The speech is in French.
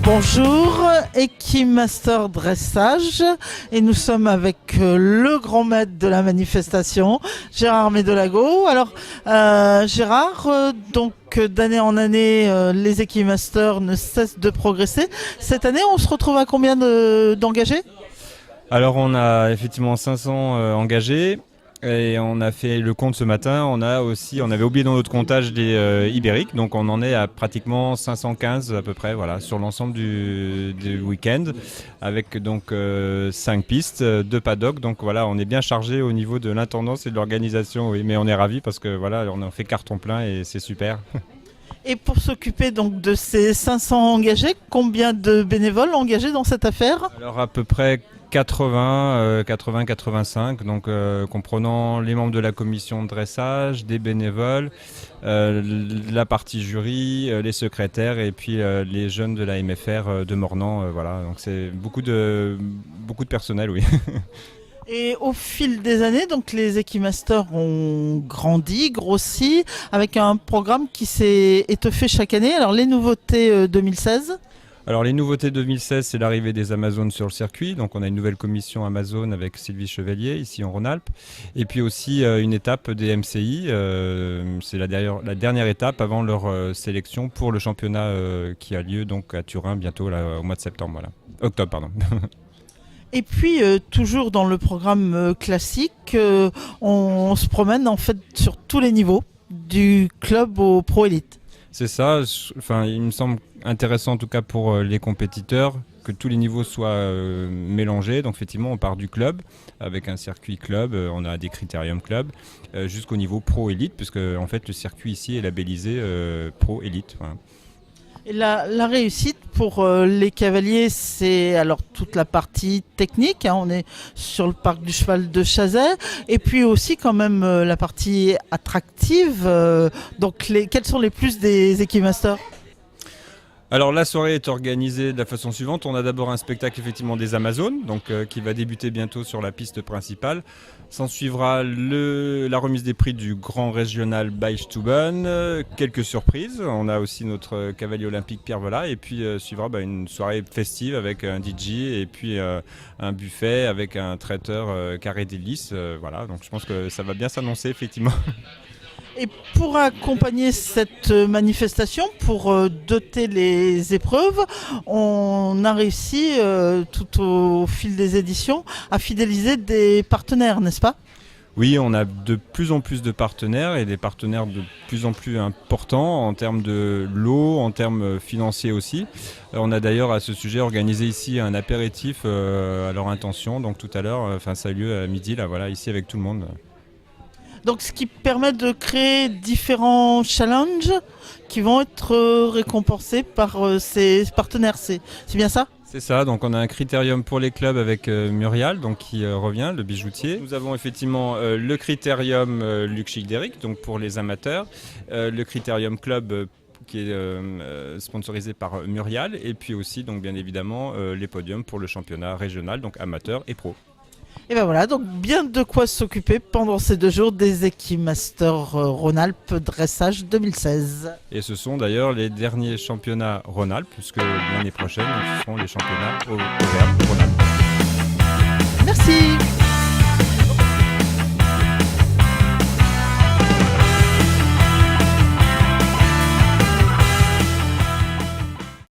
Bonjour, Equimaster Dressage, et nous sommes avec le grand maître de la manifestation, Gérard Médelago. Alors Gérard, donc d'année en année, les Equimasters ne cessent de progresser. Cette année, on se retrouve à combien d'engagés ? Alors on a effectivement 500 engagés. Et on a fait le compte ce matin, on avait oublié dans notre comptage des ibériques, donc on en est à pratiquement 515 à peu près, voilà, sur l'ensemble du week-end, avec donc 5 pistes, 2 paddocks, donc voilà, on est bien chargé au niveau de l'intendance et de l'organisation, oui, mais on est ravis parce que voilà, on en fait carton plein et c'est super. Et pour s'occuper donc de ces 500 engagés, combien de bénévoles engagés dans cette affaire ? Alors à peu près 80-85, donc comprenant les membres de la commission de dressage, des bénévoles, la partie jury, les secrétaires et puis les jeunes de la MFR de Mornan, voilà, donc c'est beaucoup de personnel, oui. Et au fil des années, donc les Equimasters ont grossi, avec un programme qui s'est étoffé chaque année. Alors les nouveautés 2016 ? Alors les nouveautés 2016, c'est l'arrivée des Amazones sur le circuit. Donc on a une nouvelle commission Amazon avec Sylvie Chevalier ici en Rhône-Alpes. Et puis aussi une étape des MCI. C'est la dernière étape avant leur sélection pour le championnat qui a lieu donc à Turin bientôt là, au mois de septembre. Voilà. Octobre, pardon. Et puis, toujours dans le programme classique, on se promène en fait sur tous les niveaux, du club au pro élite. C'est ça, enfin, il me semble intéressant en tout cas pour les compétiteurs que tous les niveaux soient mélangés. Donc effectivement, on part du club avec un circuit club, on a des critériums club, jusqu'au niveau pro élite, puisque en fait le circuit ici est labellisé pro élite. Voilà. Et la réussite pour les cavaliers, c'est alors toute la partie technique, hein, on est sur le parc du cheval de Chazay, et puis aussi quand même la partie attractive. Donc quels sont les plus des Equimasters ? Alors la soirée est organisée de la façon suivante. On a d'abord un spectacle effectivement des Amazones, donc qui va débuter bientôt sur la piste principale. S'en suivra la remise des prix du Grand Régional Beichtstuben, quelques surprises. On a aussi notre cavalier olympique Pierre Vola, et puis suivra une soirée festive avec un DJ et puis un buffet avec un traiteur Carré d'Hélice. Voilà, donc je pense que ça va bien s'annoncer effectivement. Et pour accompagner cette manifestation, pour doter les épreuves, on a réussi tout au fil des éditions à fidéliser des partenaires, n'est-ce pas ? Oui, on a de plus en plus de partenaires et des partenaires de plus en plus importants en termes de lot, en termes financiers aussi. On a d'ailleurs à ce sujet organisé ici un apéritif à leur intention, donc tout à l'heure, ça a eu lieu à midi, là, voilà, ici avec tout le monde. Donc ce qui permet de créer différents challenges qui vont être récompensés par ces partenaires, c'est bien ça ? C'est ça, donc on a un critérium pour les clubs avec Murial, donc qui revient, le bijoutier. Nous avons effectivement le critérium Luc Childéric, donc pour les amateurs, le critérium club qui est sponsorisé par Murial, et puis aussi donc bien évidemment les podiums pour le championnat régional, donc amateur et pro. Et ben voilà, donc bien de quoi s'occuper pendant ces 2 jours des Equimasters Rhône-Alpes Dressage 2016. Et ce sont d'ailleurs les derniers championnats Rhône-Alpes, puisque l'année prochaine, ce seront les championnats au Rhône-Alpes. Merci.